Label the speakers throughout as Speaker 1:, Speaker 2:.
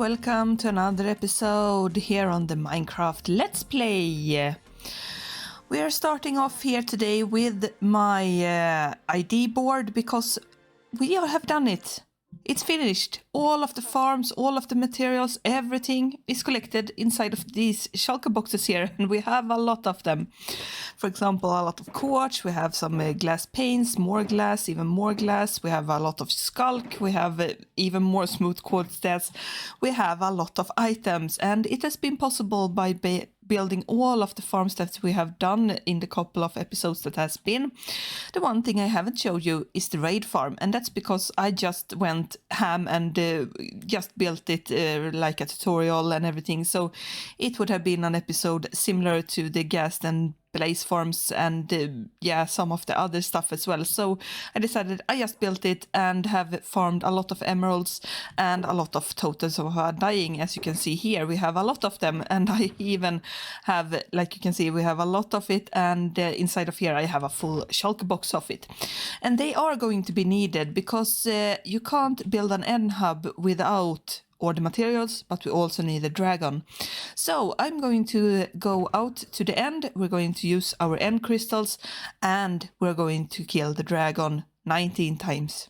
Speaker 1: welcome to another episode here on the Minecraft Let's Play. We are starting off here today with my ID board because we have done it. It's finished. All of the farms, all of the materials, everything is collected inside of these shulker boxes here, and we have a lot of them. For example, a lot of quartz, we have some glass panes, more glass, even more glass, we have a lot of skulk, we have even more smooth quartz stats, we have a lot of items, and it has been possible by building all of the farms that we have done in the couple of episodes that has been. The one thing I haven't showed you is the raid farm, and that's because I just went ham and just built it like a tutorial and everything, so it would have been an episode similar to the ghast and blaze farms and some of the other stuff as well. So I decided I just built it and have farmed a lot of emeralds and a lot of totals of dying. As you can see here, we have a lot of them, and I even have, like you can see, we have a lot of it, and inside of here I have a full shulker box of it. And they are going to be needed because you can't build an end hub without or the materials, but we also need a dragon. So I'm going to go out to the end, we're going to use our end crystals, and we're going to kill the dragon 19 times.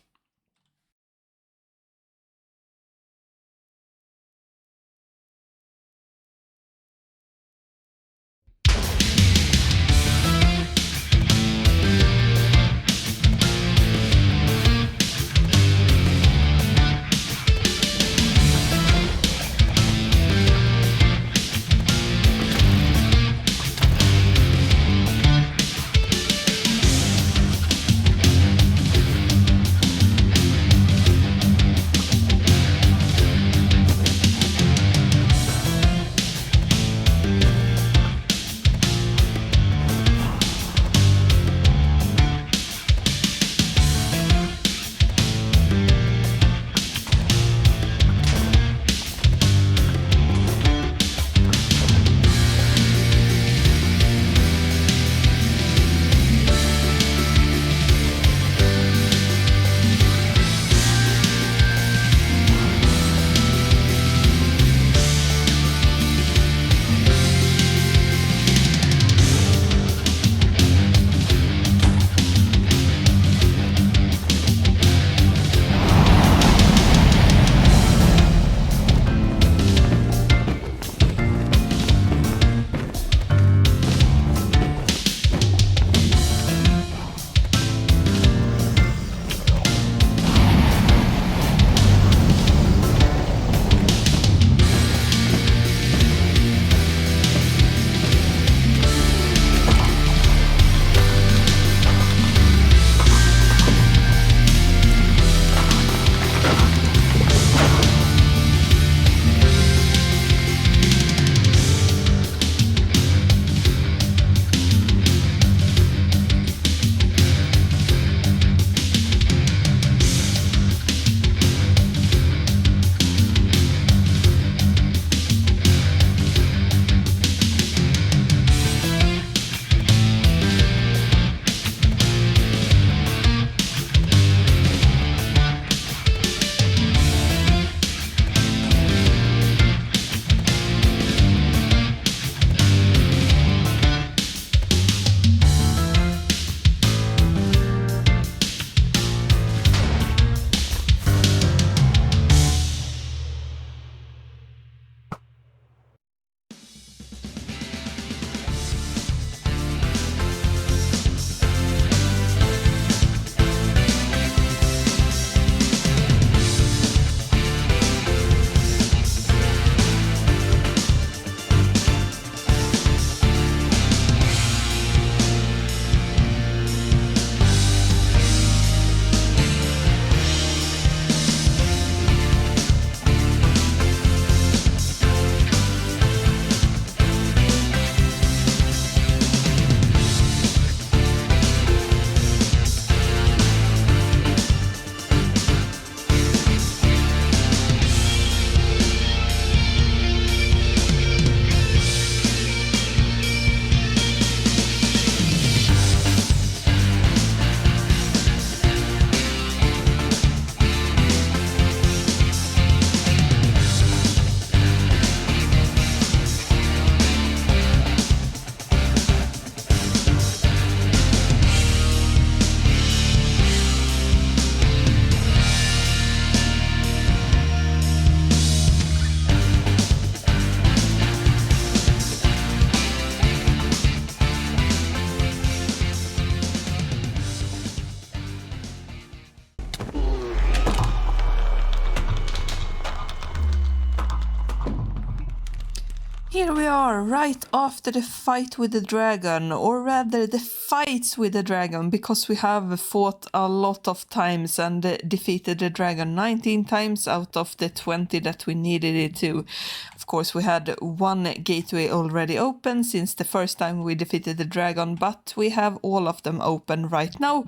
Speaker 1: Here we are, right after the fight with the dragon, or rather the fights with the dragon, because we have fought a lot of times and defeated the dragon 19 times out of the 20 that we needed it to. Of course, we had one gateway already open since the first time we defeated the dragon, but we have all of them open right now.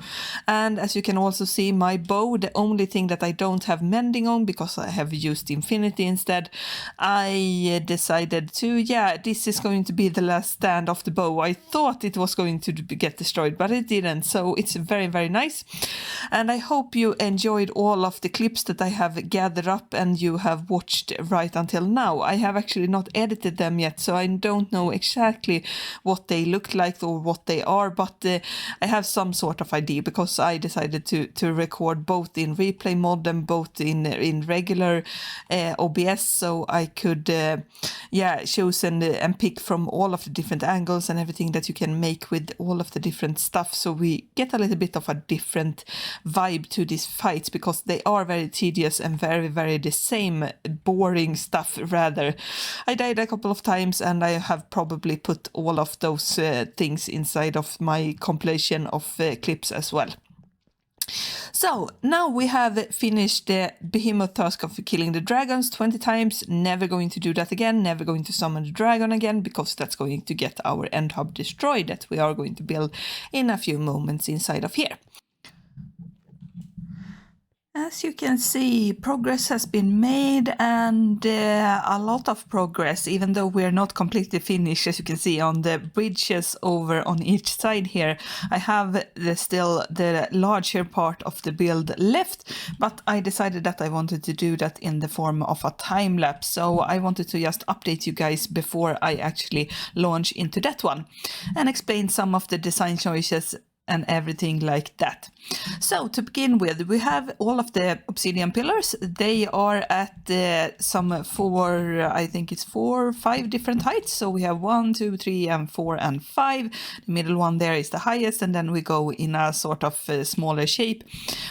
Speaker 1: And as you can also see, my bow, the only thing that I don't have mending on because I have used infinity instead, I decided to, this is going to be the last stand of the bow. I thought it was going to get destroyed, but it didn't, so it's very, very nice. And I hope you enjoyed all of the clips that I have gathered up and you have watched right until now. I have actually not edited them yet, so I don't know exactly what they look like or what they are, but I have some sort of idea because I decided to record both in replay mode and both in regular OBS, so I could choose and pick from all of the different angles and everything that you can make with all of the different stuff, so we get a little bit of a different vibe to these fights because they are very tedious and very, very the same boring stuff rather. I died a couple of times and I have probably put all of those things inside of my compilation of clips as well. So now we have finished the behemoth task of killing the dragons 20 times, never going to do that again, never going to summon the dragon again, because that's going to get our end hub destroyed that we are going to build in a few moments inside of here. As you can see, progress has been made and a lot of progress, even though we're not completely finished, as you can see on the bridges over on each side here. I have still the larger part of the build left, but I decided that I wanted to do that in the form of a time lapse. So I wanted to just update you guys before I actually launch into that one and explain some of the design choices and everything like that. So to begin with, we have all of the obsidian pillars. They are at some 4, I think it's 4 or 5 different heights. So we have 1, 2, 3, and 4, and 5. The middle one there is the highest, and then we go in a sort of smaller shape.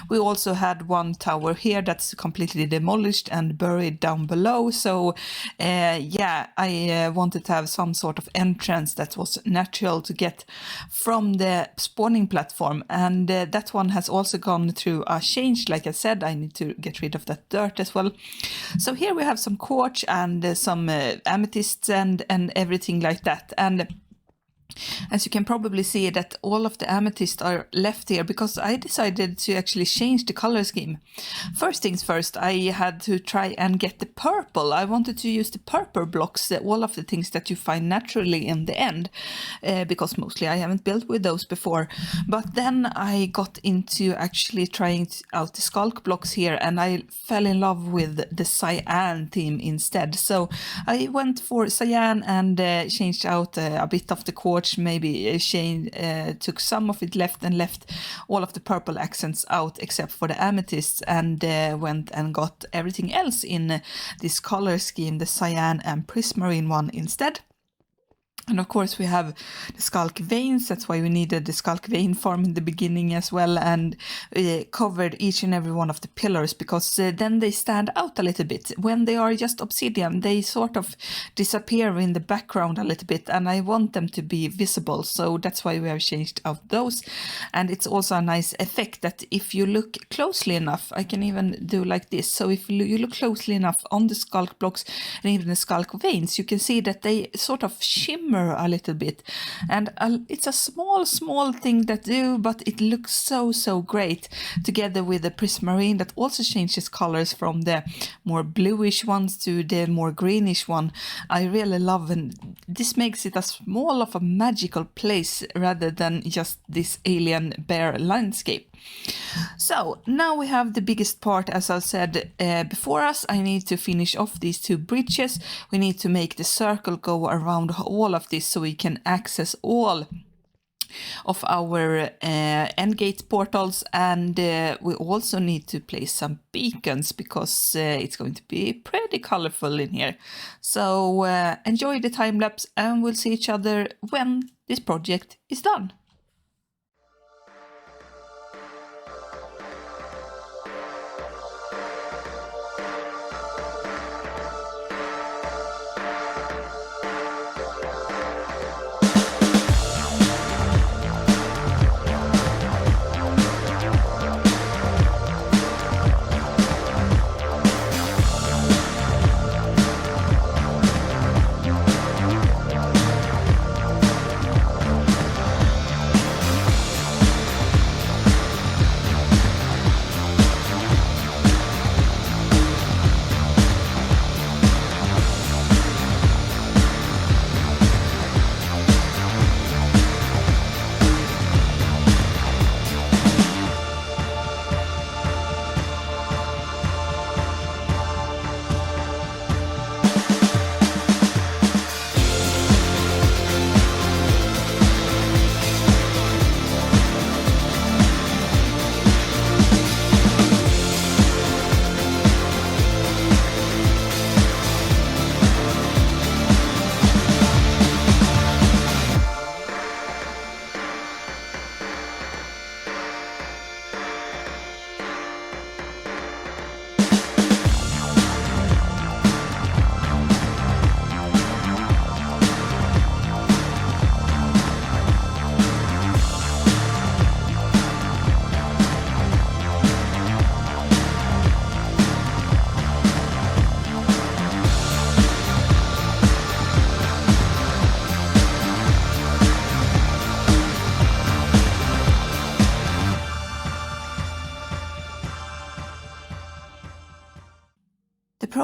Speaker 1: We also had one tower here that's completely demolished and buried down below. So I wanted to have some sort of entrance that was natural to get from the spawning platform, and that one has also gone through a change. Like I said, I need to get rid of that dirt as well. So here we have some quartz and some amethysts and everything like that. And as you can probably see that all of the amethysts are left here because I decided to actually change the color scheme. First things first, I had to try and get the purple. I wanted to use the purple blocks, all of the things that you find naturally in the end, because mostly I haven't built with those before. But then I got into actually trying out the skulk blocks here, and I fell in love with the cyan theme instead. So I went for cyan and changed out a bit of the quartz. Maybe Shane took some of it left and left all of the purple accents out except for the amethysts, and went and got everything else in this color scheme, the cyan and prismarine one instead. And of course we have the skulk veins. That's why we needed the skulk vein farm in the beginning as well, and covered each and every one of the pillars because then they stand out a little bit. When they are just obsidian, they sort of disappear in the background a little bit, and I want them to be visible, so that's why we have changed out those. And it's also a nice effect that if you look closely enough, I can even do like this. So if you look closely enough on the skulk blocks and even the skulk veins, you can see that they sort of shimmer a little bit, and it's a small thing that do, but it looks so great together with the prismarine that also changes colors from the more bluish ones to the more greenish one. I really love, and this makes it a small of a magical place rather than just this alien bare landscape. So now we have the biggest part, as I said before us. I need to finish off these 2 bridges. We need to make the circle go around all of this so we can access all of our endgate portals, and we also need to place some beacons because it's going to be pretty colorful in here. So enjoy the time lapse, and we'll see each other when this project is done.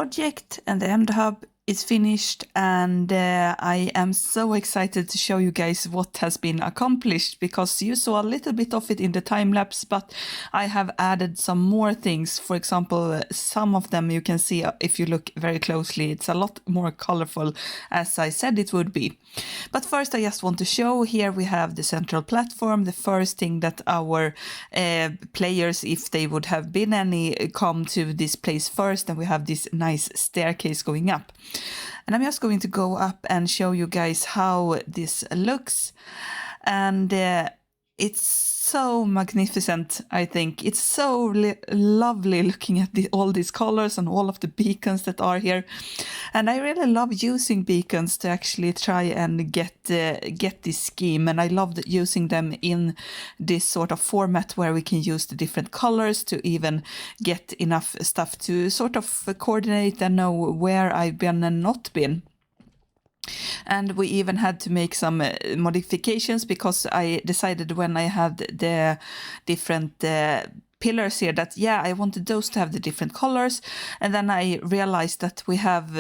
Speaker 1: project and the end hub is finished, and I am so excited to show you guys what has been accomplished, because you saw a little bit of it in the time lapse, but I have added some more things. For example, some of them you can see if you look very closely. It's a lot more colorful, as I said it would be. But first I just want to show, here we have the central platform, the first thing that our players, if they would have been any, come to this place first, and we have this nice staircase going up. And I'm just going to go up and show you guys how this looks. And it's so magnificent, I think. It's so lovely looking at all these colors and all of the beacons that are here. And I really love using beacons to actually try and get this scheme. And I love using them in this sort of format where we can use the different colors to even get enough stuff to sort of coordinate and know where I've been and not been. And we even had to make some modifications, because I decided when I had the different pillars here that, yeah, I wanted those to have the different colors. And then I realized that we have,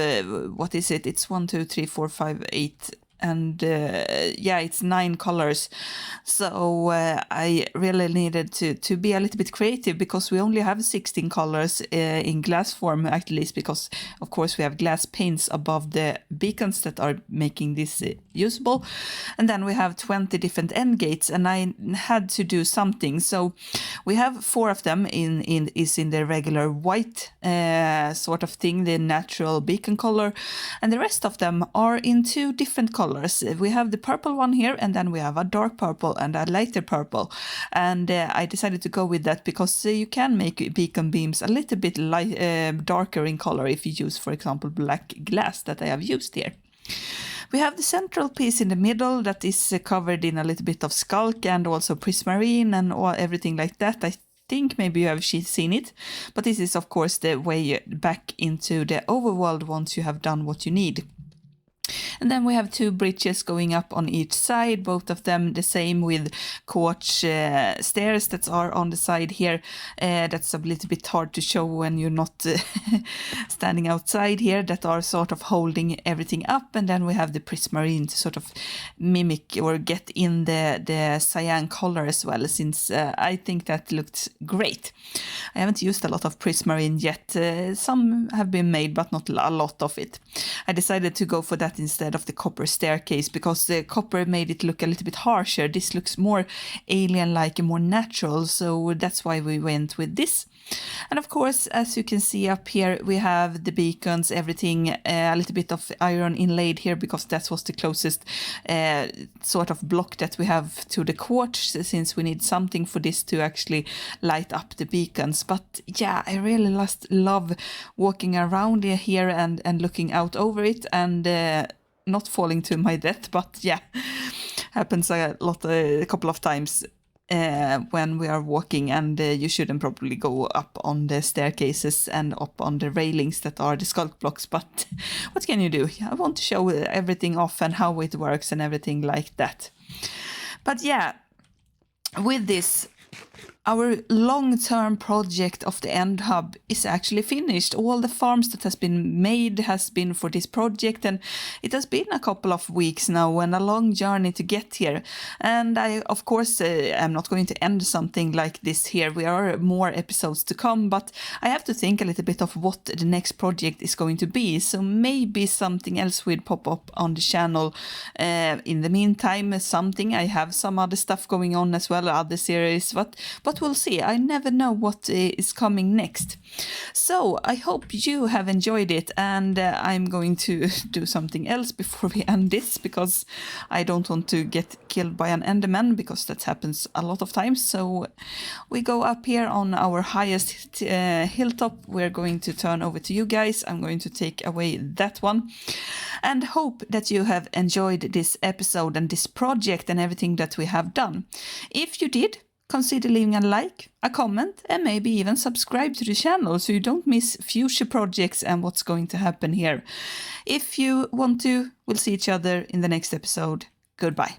Speaker 1: what is it? It's 1, 2, 3, 4, 5, 8. And yeah, it's 9 colors. So I really needed to be a little bit creative, because we only have 16 colors in glass form, at least, because of course we have glass panes above the beacons that are making this usable. And then we have 20 different end gates, and I had to do something. So we have 4 of them in the regular white sort of thing, the natural beacon color, and the rest of them are in 2 different colors. We have the purple one here, and then we have a dark purple and a lighter purple. And I decided to go with that because you can make beacon beams a little bit darker in color if you use, for example, black glass that I have used here. We have the central piece in the middle that is covered in a little bit of skulk and also prismarine and everything like that. I think maybe you have seen it, but this is of course the way back into the overworld once you have done what you need. And then we have 2 bridges going up on each side, both of them the same with quartz stairs that are on the side here. That's a little bit hard to show when you're not standing outside here, that are sort of holding everything up. And then we have the prismarine to sort of mimic or get in the cyan color as well, since I think that looked great. I haven't used a lot of prismarine yet. Some have been made, but not a lot of it. I decided to go for that instead of the copper staircase, because the copper made it look a little bit harsher. This looks more alien-like and more natural, so that's why we went with this. And of course, as you can see up here, we have the beacons, everything, a little bit of iron inlaid here, because that was the closest sort of block that we have to the quartz, since we need something for this to actually light up the beacons. But yeah, I really love walking around here and looking out over it, and not falling to my death, but yeah, happens a couple of times when we are walking, and you shouldn't probably go up on the staircases and up on the railings that are the skulk blocks, but what can you do? I want to show everything off and how it works and everything like that. But yeah, with this, our long-term project of the end hub is actually finished. All the farms that has been made has been for this project, and it has been a couple of weeks now and a long journey to get here. And I, of course, am not going to end something like this here. We are more episodes to come, but I have to think a little bit of what the next project is going to be. So maybe something else will pop up on the channel in the meantime. I have some other stuff going on as well, other series, but we'll see. I never know what is coming next. So I hope you have enjoyed it, and I'm going to do something else before we end this, because I don't want to get killed by an enderman, because that happens a lot of times. So we go up here on our highest hilltop. We're going to turn over to you guys. I'm going to take away that one, and hope that you have enjoyed this episode and this project and everything that we have done. If you did, consider leaving a like, a comment, and maybe even subscribe to the channel so you don't miss future projects and what's going to happen here. If you want to, we'll see each other in the next episode. Goodbye.